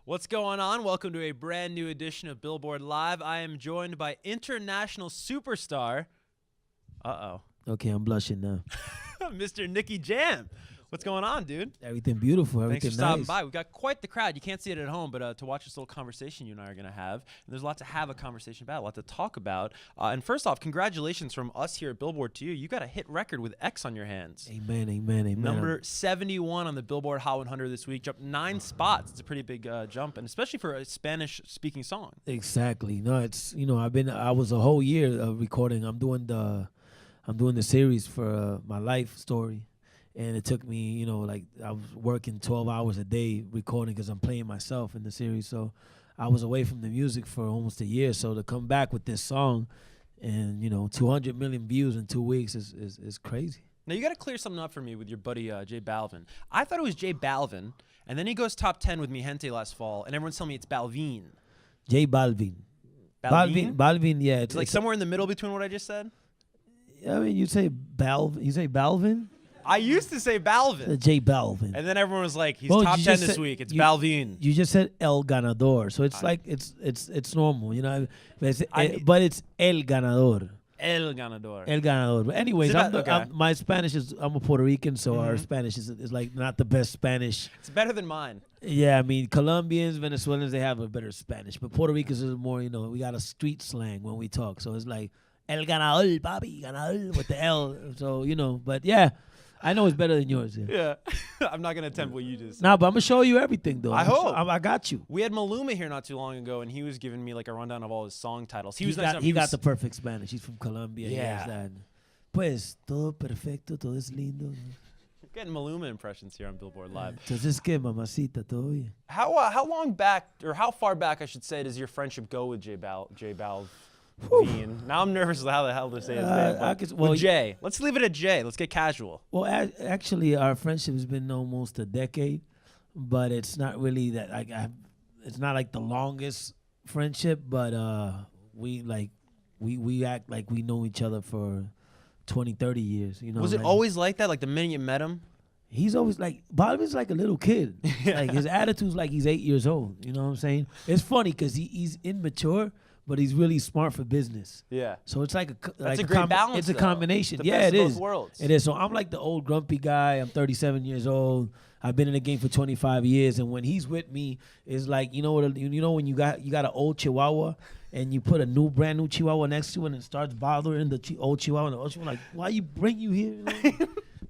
What's going on? Welcome to a brand new edition of Billboard Live. I am joined by international superstar. Okay, I'm blushing now. Mr. Nicky Jam. What's going on, dude? Everything beautiful, Thanks everything for stopping nice. by. We've got quite the crowd. You can't see it at home, but to watch this little conversation you and I are going to have. And there's a lot to have a conversation about, a lot to talk about. And first off, congratulations from us here at Billboard to you. You got a hit record with X on your hands. Amen, amen, amen. Number 71 on the Billboard Hot 100 this week. Jumped 9 spots. It's a pretty big jump, and especially for a Spanish-speaking song. Exactly. No, it's I was a whole year recording. I'm doing the series for my life story. And it took me, I was working 12 hours a day recording because I'm playing myself in the series. So I was away from the music for almost a year. So to come back with this song and, 200 million views in 2 weeks is crazy. Now, you got to clear something up for me with your buddy J Balvin. I thought it was J Balvin, and then he goes top 10 with Mi Gente last fall, and everyone's telling me it's Balvin. J Balvin. Balvin? Balvin, yeah. It's like somewhere in the middle between what I just said? I mean, you say Balvin? I used to say Balvin. J Balvin. And then everyone was like, he's top 10 this week. It's Balvin. You just said El Ganador. So it's it's normal, but it's El Ganador. El Ganador. El Ganador. But anyways, my Spanish I'm a Puerto Rican, so our Spanish is like not the best Spanish. It's better than mine. Yeah, I mean, Colombians, Venezuelans, they have a better Spanish. But Puerto Ricans is more, we got a street slang when we talk. So it's like, El Ganador, papi, Ganador, with the L. So, but yeah. I know it's better than yours. Yeah. I'm not going to attempt what you just said. Nah, but I'm going to show you everything, though. I hope. I got you. We had Maluma here not too long ago, and he was giving me like a rundown of all his song titles. He got the perfect Spanish. He's from Colombia. Yeah. He has that. Pues, todo perfecto, todo es lindo. You're getting Maluma impressions here on Billboard Live. Entonces, ¿qué, mamacita? ¿Todo bien? How long back, or how far back, I should say, does your friendship go with J Balvin? Now I'm nervous how the hell to say his name. With Jay. Let's leave it at Jay. Let's get casual. Well, actually, our friendship has been almost a decade, but it's not really that. It's not like the longest friendship, but we act like we know each other for 20, 30 years. Was it always like that? Like the minute you met him? He's always like, Bobby's like a little kid. Like his attitude's like he's 8 years old. You know what I'm saying? It's funny because he's immature, but he's really smart for business. Yeah. So it's like a great balance. It's a combination. Yeah, it is. Both worlds. It is. So I'm like the old grumpy guy. I'm 37 years old. I've been in the game for 25 years, and when he's with me, it's like when you got an old Chihuahua, and you put a brand new Chihuahua next to it, and it starts bothering the old Chihuahua, and the old Chihuahua like, why you bring you here?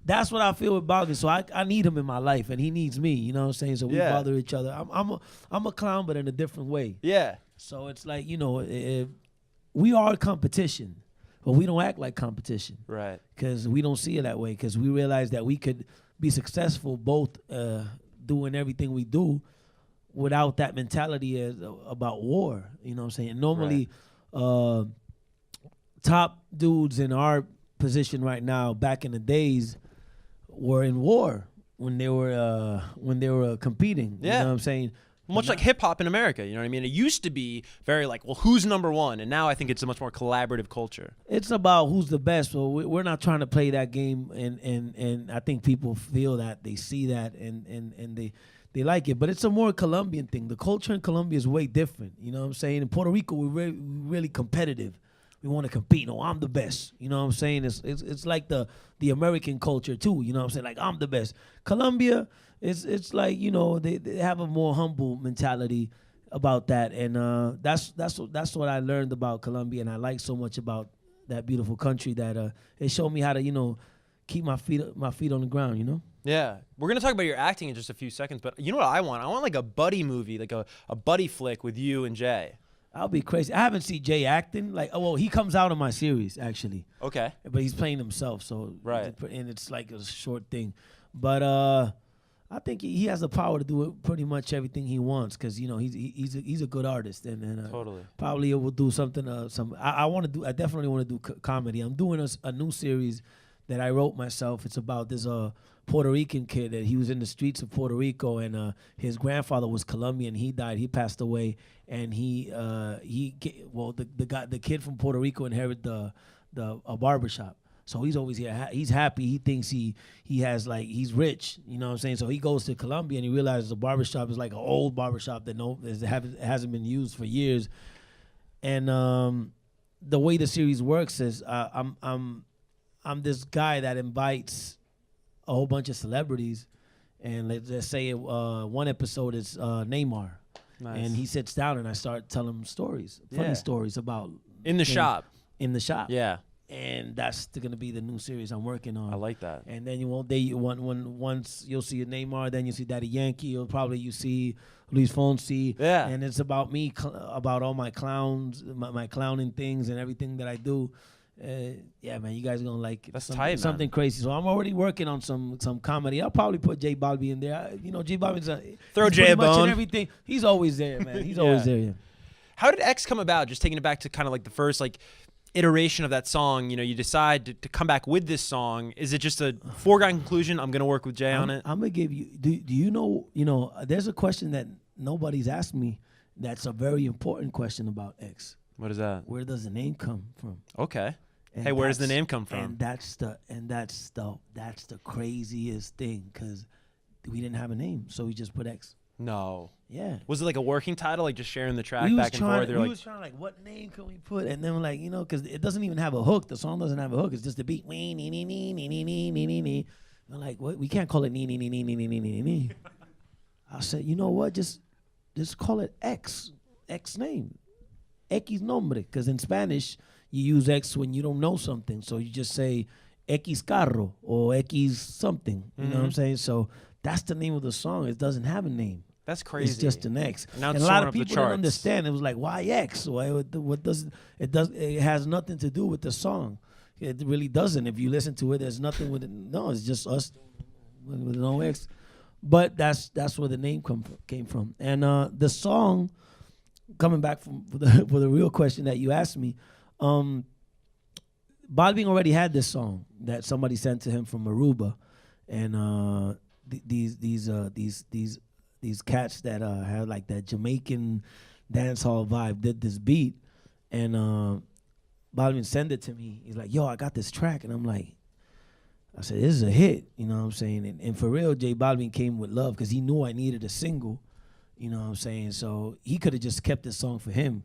That's what I feel with Bogdan. So I need him in my life, and he needs me. You know what I'm saying? So we bother each other. I'm a clown, but in a different way. Yeah. So it's like, we are competition, but we don't act like competition. Right. Because we don't see it that way, because we realize that we could be successful both doing everything we do without that mentality about war. You know what I'm saying? Normally, top dudes in our position right now, back in the days, were in war when they were competing. Yeah. You know what I'm saying? Much like hip-hop in America, you know what I mean? It used to be very like, well, who's number one? And now I think it's a much more collaborative culture. It's about who's the best. So we're not trying to play that game, and I think people feel that, they see that, and they like it. But it's a more Colombian thing. The culture in Colombia is way different. You know what I'm saying? In Puerto Rico, we're really competitive. We want to compete. No, I'm the best. You know what I'm saying? It's like the American culture too. You know what I'm saying? Like, I'm the best. Colombia, it's like, they have a more humble mentality about that, and that's what I learned about Colombia, and I like so much about that beautiful country that it showed me how to keep my feet on the ground. Yeah, we're gonna talk about your acting in just a few seconds, but you know what I want? I want like a buddy movie, like a buddy flick with you and Jay. I'll be crazy. I haven't seen Jay acting. He comes out in my series actually. Okay. But he's playing himself, so right. And it's like a short thing, but I think he has the power to do pretty much everything he wants, because he's a good artist, and totally probably will do something. I definitely want to do comedy. I'm doing a new series that I wrote myself. It's about this Puerto Rican kid that he was in the streets of Puerto Rico, and his grandfather was Colombian. He died. He passed away, and the kid from Puerto Rico inherited a barbershop. So he's always here. He's happy. He thinks he has like he's rich. You know what I'm saying? So he goes to Colombia and he realizes the barbershop is like an old barbershop that hasn't been used for years. And the way the series works is I'm this guy that invites a whole bunch of celebrities, and let's say one episode is Neymar. Nice. And he sits down and I start telling him stories, funny stories about in the shop. In the shop. Yeah. And that's going to be the new series I'm working on. I like that. And then once you'll see a Neymar, then you'll see Daddy Yankee, you see Luis Fonsi. Yeah. And it's about me, about all my clowns, my clowning things and everything that I do. Yeah, man, you guys are gonna like That's tight, man. Something crazy. So I'm already working on some comedy. I'll probably put J Balvin in there. J Balvin's throw J a bone. And everything. He's always there, man. He's always there. Yeah. How did X come about? Just taking it back to kind of like the first iteration of that song. You decide to come back with this song. Is it just a foregone conclusion? I'm gonna work with Jay on it. I'm gonna give you. Do you know? There's a question that nobody's asked me. That's a very important question about X. What is that? Where does the name come from? Okay. And hey, where does the name come from? And that's the craziest thing, because we didn't have a name, so we just put X. No. Yeah. Was it like a working title, like just sharing the track back and forth? We was trying what name can we put? And then we're like, because it doesn't even have a hook. The song doesn't have a hook. It's just a beat. We're like, what? We can't call it nee nee nee nee nee nee nee nee. I said, you know what? Just call it X. X name. X nombre. Because in Spanish, you use X when you don't know something. So you just say X carro or X something. You know what I'm saying? So that's the name of the song. It doesn't have a name. That's crazy. It's just an X. Now and a lot of people don't understand. It was like, why X? It has nothing to do with the song. It really doesn't. If you listen to it, there's nothing with it. No, it's just us with no X. But that's where the name came from. And the song, coming back for the real question that you asked me, Balvin already had this song that somebody sent to him from Aruba, and these cats that had like that Jamaican dance hall vibe did this beat, and Balvin sent it to me. He's like, "Yo, I got this track," and I said, "This is a hit," you know what I'm saying? And for real, J Balvin came with love because he knew I needed a single, you know what I'm saying? So he could have just kept this song for him.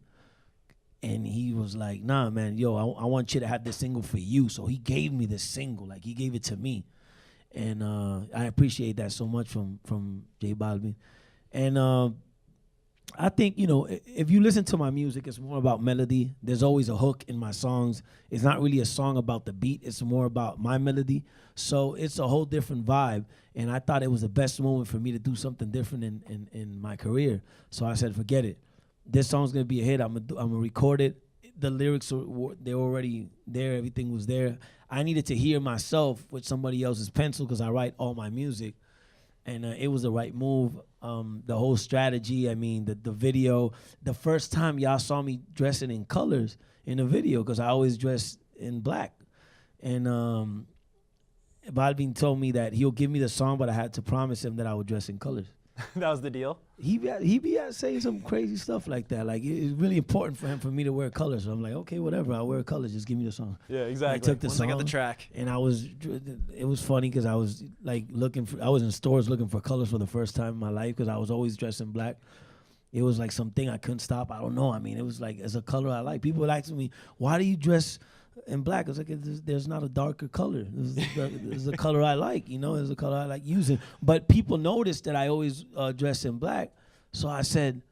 And he was like, nah, man, yo, I want you to have this single for you. So he gave me this single. Like, he gave it to me. And I appreciate that so much from J Balvin. And I think, if you listen to my music, it's more about melody. There's always a hook in my songs. It's not really a song about the beat. It's more about my melody. So it's a whole different vibe. And I thought it was the best moment for me to do something different in my career. So I said, forget it. This song's gonna be a hit. I'm gonna record it. The lyrics they're already there. Everything was there. I needed to hear myself with somebody else's pencil because I write all my music, and it was the right move. The whole strategy. I mean, the video. The first time y'all saw me dressing in colors in a video, because I always dress in black, and Balvin told me that he'll give me the song, but I had to promise him that I would dress in colors. That was the deal? He be saying some crazy stuff like that. Like, it's really important for me to wear colors. So I'm like, okay, whatever. I'll wear colors. Just give me the song. Yeah, exactly. I took the song. I got the track. And it was funny because I was like I was in stores looking for colors for the first time in my life because I was always dressed in black. It was like something I couldn't stop. I don't know. I mean, it was like, it's a color I like. People would ask me, why do you dress in black? I was like, there's not a darker color. This is a color I like, It's a color I like using. But people noticed that I always dress in black. So I said,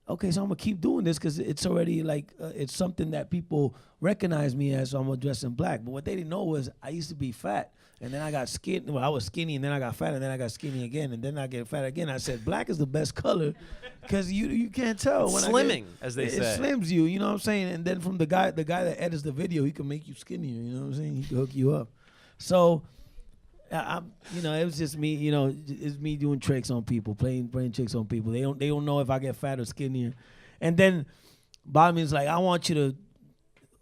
okay, so I'm going to keep doing this because it's already like, it's something that people recognize me as, so I'm going to dress in black. But what they didn't know was I used to be fat. And then I got skinny. Well, I was skinny, and then I got fat, and then I got skinny again, and then I get fat again. I said, black is the best color because you can't tell. When slimming, as they say. It slims you, you know what I'm saying? And then from the guy that edits the video, he can make you skinnier, you know what I'm saying? He can hook you up. So, it was just me, it's me doing tricks on people, playing tricks on people. They don't know if I get fat or skinnier. And then Balvin's like, I want you to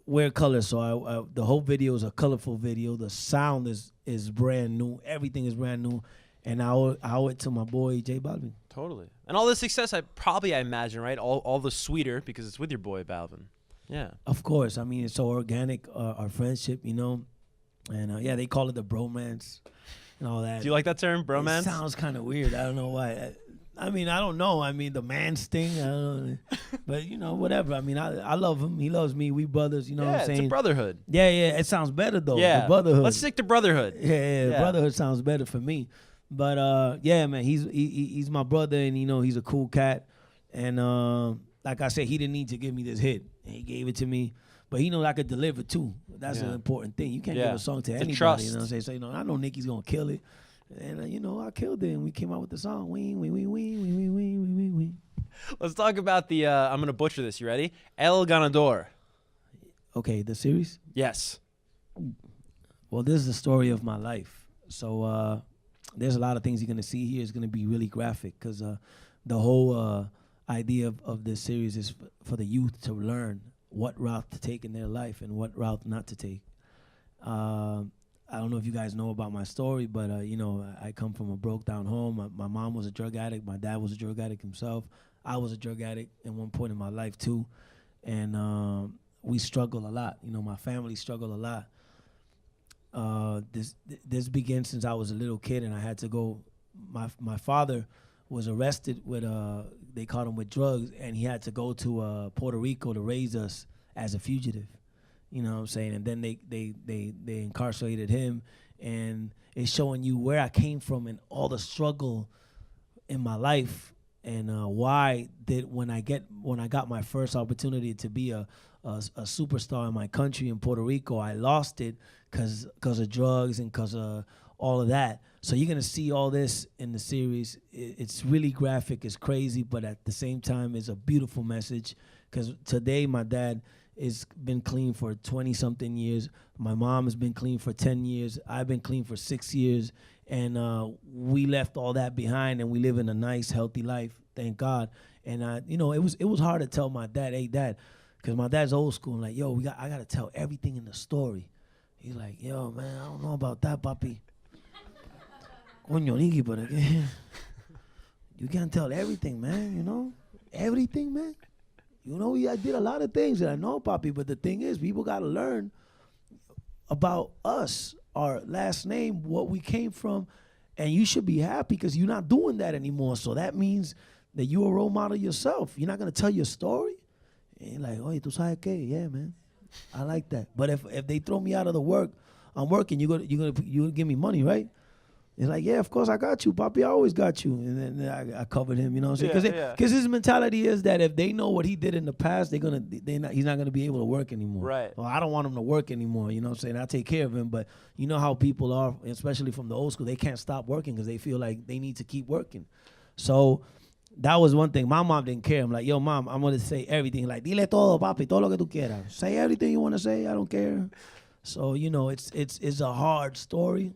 wear colors. So the whole video is a colorful video. The sound is brand new. Everything is brand new. And I owe it to my boy, J Balvin. Totally. And all the success, I imagine, right? All the sweeter because it's with your boy, Balvin. Yeah. Of course. I mean, it's so organic, our friendship, And yeah, they call it the bromance and all that. Do you like that term, bromance? It sounds kind of weird. I don't know why. I mean, I don't know. I mean, the man sting. I don't know. But, you know, whatever. I mean, I love him. He loves me. We brothers. You know what I'm saying? It's a brotherhood. Yeah. It sounds better, though. Yeah. The brotherhood. Let's stick to brotherhood. Yeah. Brotherhood sounds better for me. But, yeah, man, he's my brother, and, you know, he's a cool cat. And, like I said, he didn't need to give me this hit. And he gave it to me. But he knows I could deliver, too. That's an important thing. You can't give a song to anybody. Trust. You know what I'm saying? So, you know, I know Nicky's going to kill it. And, you know, I killed it, and we came out with the song. Wing, wing, wing, wing, wing, wing, wing, wing, wing. Let's talk about the, I'm going to butcher this. You ready? El Ganador. Okay, the series? Yes. Well, this is the story of my life. So there's a lot of things you're going to see here. It's going to be really graphic because the whole idea of this series is for the youth to learn what route to take in their life and what route not to take. I don't know if you guys know about my story, but, you know, I come from a broke down home. My mom was a drug addict. My dad was a drug addict himself. I was a drug addict at one point in my life, too. And we struggle a lot. You know, my family struggled a lot. This began since I was a little kid, and I had to go. My father was arrested with, they caught him with drugs, and he had to go to Puerto Rico to raise us as a fugitive. You know what I'm saying? And then they incarcerated him, and it's showing you where I came from and all the struggle in my life, and why did when I got my first opportunity to be a superstar in my country in Puerto Rico, I lost it because of drugs and because of all of that. So you're gonna see all this in the series. It's really graphic, it's crazy, but at the same time, it's a beautiful message. Because today, my dad has been clean for 20-something years. My mom has been clean for 10 years. I've been clean for 6 years. And we left all that behind, and we live in a nice, healthy life, thank God. And, you know, it was hard to tell my dad, hey, Dad, because my dad's old school. I'm like, yo, I got to tell everything in the story. He's like, yo, man, I don't know about that, papi. Coño, Nicky, but again, you can't tell everything, man, you know? Everything, man. You know, I did a lot of things that I know, papi, but the thing is, people got to learn about us, our last name, what we came from, and you should be happy because you're not doing that anymore. So that means that you're a role model yourself. You're not going to tell your story. And you're like, oye, tú sabes qué? Yeah, man. I like that. But if they throw me out of the work, I'm working, you're gonna give me money, right? He's like, yeah, of course I got you, papi. I always got you. And then I covered him, you know what I'm saying? Because his mentality is that if they know what he did in the past, he's not gonna be able to work anymore. Right. Well, I don't want him to work anymore, you know what I'm saying? I take care of him, but you know how people are, especially from the old school, they can't stop working because they feel like they need to keep working. So that was one thing. My mom didn't care. I'm like, yo, Mom, I'm gonna say everything. Like, dile todo, papi, todo lo que tú quieras. Say everything you want to say. I don't care. So, you know, it's a hard story.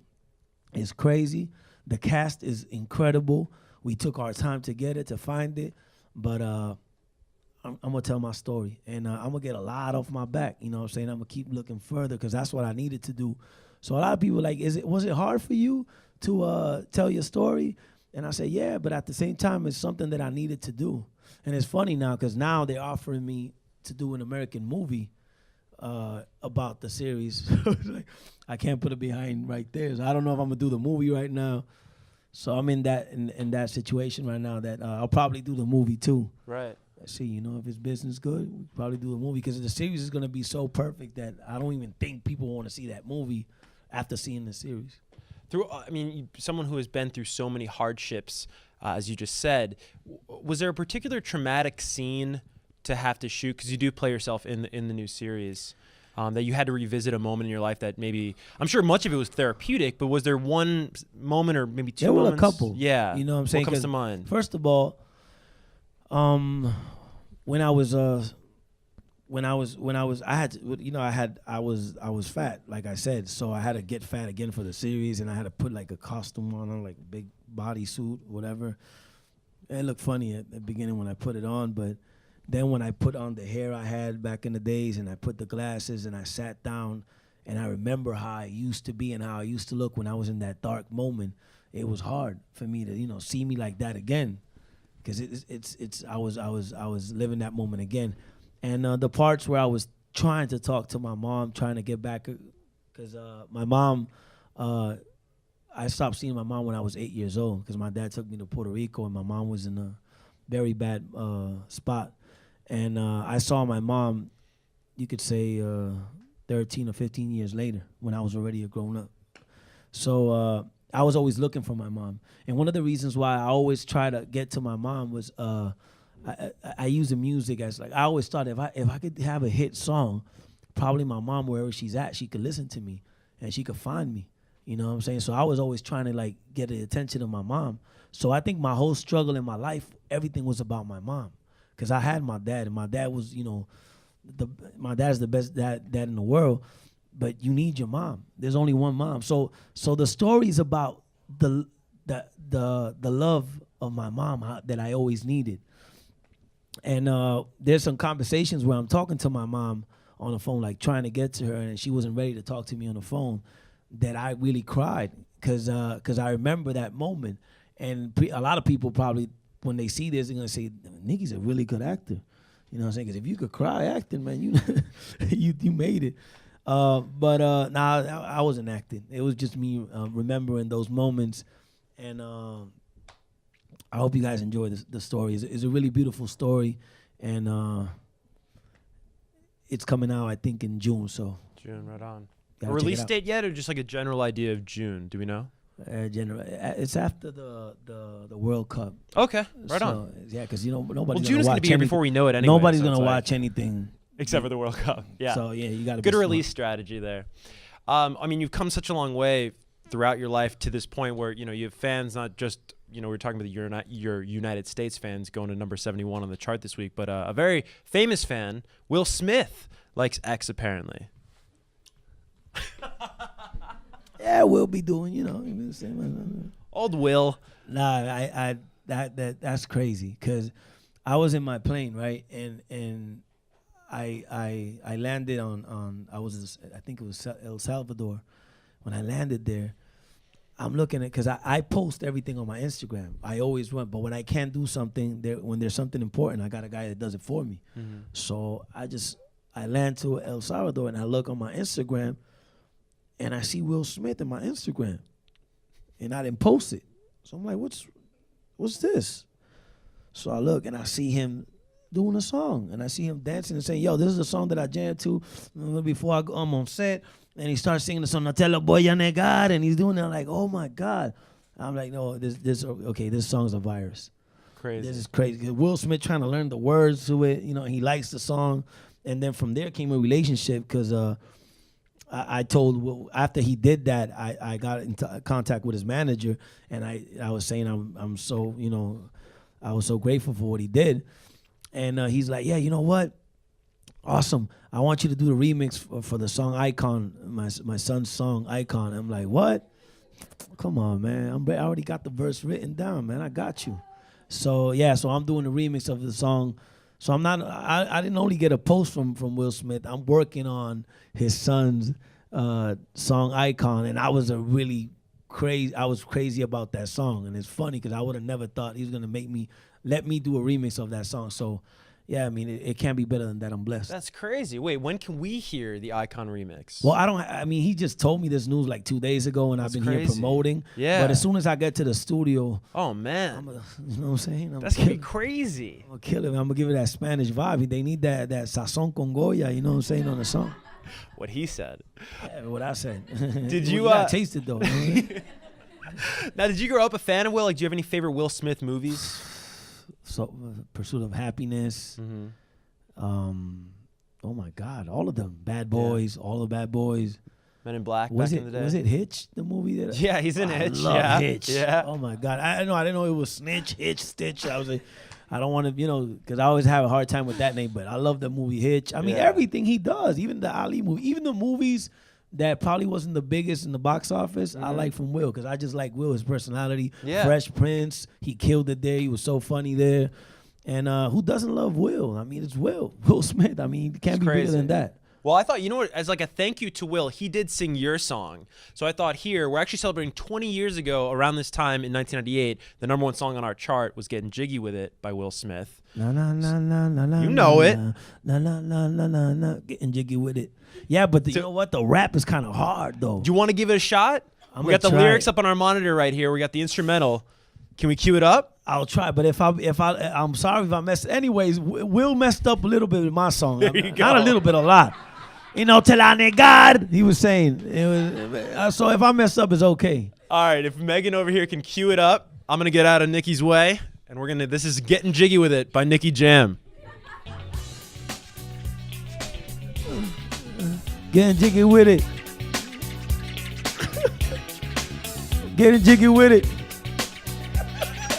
It's crazy. The cast is incredible. We took our time to get it, to find it. But I'm going to tell my story. And I'm going to get a lot off my back. You know what I'm saying? I'm going to keep looking further because that's what I needed to do. So a lot of people are like, was it hard for you to tell your story? And I say, yeah, but at the same time, it's something that I needed to do. And it's funny now because now they're offering me to do an American movie about the series. I can't put it behind right there. So I don't know if I'm gonna do the movie right now. So I'm in that situation right now that I'll probably do the movie too. Right. Let's see, you know, if his business good, we'll probably do a movie because the series is gonna be so perfect that I don't even think people want to see that movie after seeing the series. Someone who has been through so many hardships, as you just said, was there a particular traumatic scene to have to shoot, because you do play yourself in the new series, that you had to revisit a moment in your life that maybe, I'm sure much of it was therapeutic, but was there one moment or maybe two moments? There were a couple. Yeah. You know what I'm saying? What comes to mind? First of all, when I was fat, like I said, so I had to get fat again for the series, and I had to put like a costume on, like a big bodysuit, whatever. It looked funny at the beginning when I put it on, but then when I put on the hair I had back in the days, and I put the glasses, and I sat down, and I remember how I used to be and how I used to look when I was in that dark moment, it was hard for me to, you know, see me like that again, because I was living that moment again. And the parts where I was trying to talk to my mom, trying to get back because my mom, I stopped seeing my mom when I was 8 years old because my dad took me to Puerto Rico and my mom was in a very bad spot. And I saw my mom, you could say 13 or 15 years later when I was already a grown up. So I was always looking for my mom. And one of the reasons why I always try to get to my mom was I use the music as like, I always thought if I could have a hit song, probably my mom, wherever she's at, she could listen to me and she could find me. You know what I'm saying? So I was always trying to like get the attention of my mom. So I think my whole struggle in my life, everything was about my mom. Because I had my dad, and my dad was, you know, my dad's the best dad in the world, but you need your mom. There's only one mom. So the story is about the love of my mom that I always needed. And there's some conversations where I'm talking to my mom on the phone, like trying to get to her, and she wasn't ready to talk to me on the phone, that I really cried because I remember that moment. And a lot of people probably, when they see this, they're going to say, Nicky's a really good actor. You know what I'm saying? Because if you could cry acting, man, you made it. But I wasn't acting. It was just me remembering those moments. And I hope you guys enjoy the story. It's a really beautiful story. And it's coming out, I think, in June. So June, right on. A gotta release check it out. date yet, or just like a general idea of June? Do we know? It's after the World Cup. Okay, right on. Yeah, because nobody's Well, gonna June is going to watch be here anything. before we know it anyway. Nobody's so gonna it's like- watch anything except for the World Cup. Yeah. So yeah, you got to Good be release smart. strategy there. I mean, you've come such a long way throughout your life to this point where, you know, you have fans, not just, you know, we're talking about your United States fans going to number 71 on the chart this week, but a very famous fan, Will Smith, likes X apparently. Yeah, we'll be doing, you know. Old Will. Nah, that's crazy because I was in my plane, right, and I landed on I think it was El Salvador. When I landed there, I'm looking at, because I post everything on my Instagram. I always run, but when I can't do something, when there's something important, I got a guy that does it for me. Mm-hmm. So I land to El Salvador and I look on my Instagram and I see Will Smith in my Instagram, and I didn't post it. So I'm like, what's this? So I look and I see him doing a song, and I see him dancing and saying, yo, this is a song that I jammed to before I'm on set. And he starts singing the song, No te lo voy a negar, and he's doing that. I'm like, oh my God. I'm like, no, this song's a virus. Crazy. This is crazy. Will Smith trying to learn the words to it, you know, he likes the song. And then from there came a relationship, because I told Will, after he did that, I got into contact with his manager, and I was saying I'm so, you know, I was so grateful for what he did. And he's like, yeah, you know what? Awesome. I want you to do the remix for the song Icon, my son's song Icon. I'm like, what? Come on, man. I already got the verse written down, man. I got you. So, yeah, so I'm doing the remix of the song. So I didn't only get a post from Will Smith. I'm working on his son's song Icon, and I was crazy about that song. And it's funny because I would have never thought he was going to let me do a remix of that song. So, yeah, I mean, it can't be better than that. I'm blessed. That's crazy. Wait, when can we hear the Icon remix? Well, he just told me this news like 2 days ago, and I've been here promoting. Yeah. But as soon as I get to the studio, oh, man. you know what I'm saying? That's going to be crazy. I'm going to kill it. I'm going to give it that Spanish vibe. They need that sazon con Goya, you know what I'm saying, on the song. What he said. Yeah, what I said. Did you gotta taste it, though. Now, did you grow up a fan of Will? Like, do you have any favorite Will Smith movies? So, Pursuit of Happiness. Mm-hmm. Oh my God, all of them. Bad Boys, all the Bad Boys. Men in Black Was back in the day. Was it Hitch, the movie that? Yeah, he's in Hitch. I love Yeah. Hitch. Yeah. Oh my God, I didn't know it was Snitch, Hitch, Stitch. I was like, I don't want to, you know, because I always have a hard time with that name. But I love the movie Hitch. I mean, Yeah. everything he does, even the Ali movie, even the movies that probably wasn't the biggest in the box office, I like from Will, because I just like Will, his personality. Yeah. Fresh Prince, he killed it there. He was so funny there. And who doesn't love Will? I mean, it's Will Smith. I mean, it can't It's be bigger crazy. than that. Well, I thought, you know what, as like a thank you to Will, he did sing your song. So I thought here, we're actually celebrating 20 years ago, around this time in 1998, the #1 song on our chart was Gettin Jiggy With It by Will Smith. Na na na na na na. You know it. Na na na na na na. Getting jiggy with it. Yeah, but you know what? The rap is kind of hard though. Do you want to give it a shot? We got the try lyrics it. up on our monitor right here. We got the instrumental. Can we cue it up? I'll try, but I'm sorry if I messed. Anyways, Will messed up a little bit with my song. There you go. Not a little bit, a lot. You know, till I need God, he was saying. It was, so if I mess up, it's okay. All right, if Megan over here can cue it up, I'm gonna get out of Nicky's way, and we're gonna. This is Gettin Jiggy With It by Nicky Jam. Getting jiggy with it. Getting jiggy with it.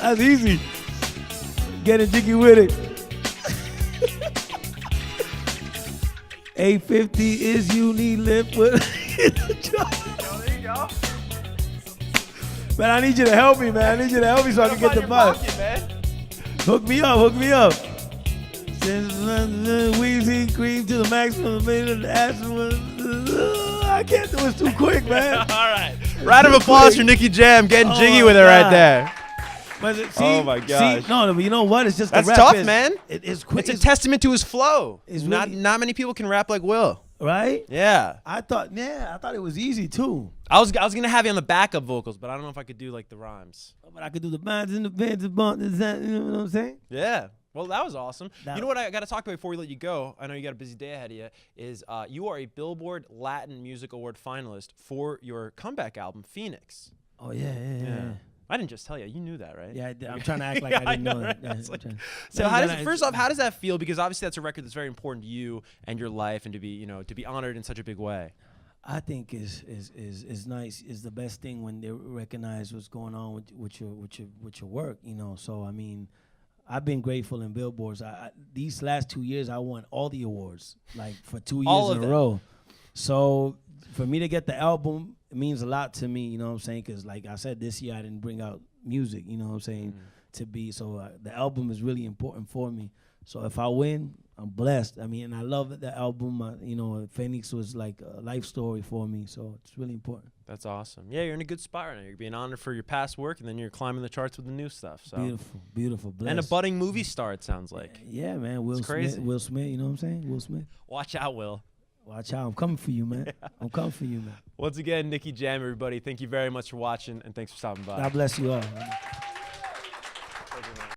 That's easy. Getting jiggy with it. 850 is you need lift with. There you go. Man, I need you to help me, man. I need you to help me so I can get the bus. Hook me up, hook me up. Wheezy cream to the maximum. I can't do it too quick, man. All right. Round of applause for Nicky Jam getting jiggy with it right there. But see, Oh my gosh. See, no, but you know what? It's just That's the rap tough, is, man. It's quick. It's a testament to his flow. It's Not really- many people can rap like Will. right? Yeah. I thought it was easy too. I was gonna have you on the backup vocals, but I don't know if I could do like the rhymes. But I could do the bands and the bands and bump, you know what I'm saying? Yeah. Well, that was awesome. That- You know what I got to talk about before we let you go? I know you got a busy day ahead of you. Is you are a Billboard Latin Music Award finalist for your comeback album, Phoenix. Oh yeah. I didn't just tell you. You knew that, right? Yeah, I'm trying to act like Yeah, I didn't know right? that. Yeah, It's like- I'm trying- So No, how no, does no, first off, how does that feel? Because obviously that's a record that's very important to you and your life, and to be honored in such a big way. I think is nice. Is the best thing when they recognize what's going on with your work. You know. So I mean, I've been grateful in Billboards. These last 2 years, I won all the awards, like for 2 All years of in a them. row. So for me to get the album, it means a lot to me. You know what I'm saying? Because like I said, this year I didn't bring out music. You know what I'm saying? To be so the album is really important for me. So if I win, I'm blessed. I mean, and I love the album. You know, Phoenix was like a life story for me. So it's really important. That's awesome. Yeah, you're in a good spot right now. You're being honored for your past work, and then you're climbing the charts with the new stuff. So Beautiful, blessed. and a budding movie star, it sounds like. Yeah, man. Will crazy. Smith. Will Smith. You know what I'm saying? Will Smith. Watch out, Will. Watch out. I'm coming for you, man. Yeah. I'm coming for you, man. Once again, Nicky Jam, everybody. Thank you very much for watching, and thanks for stopping by. God bless you all.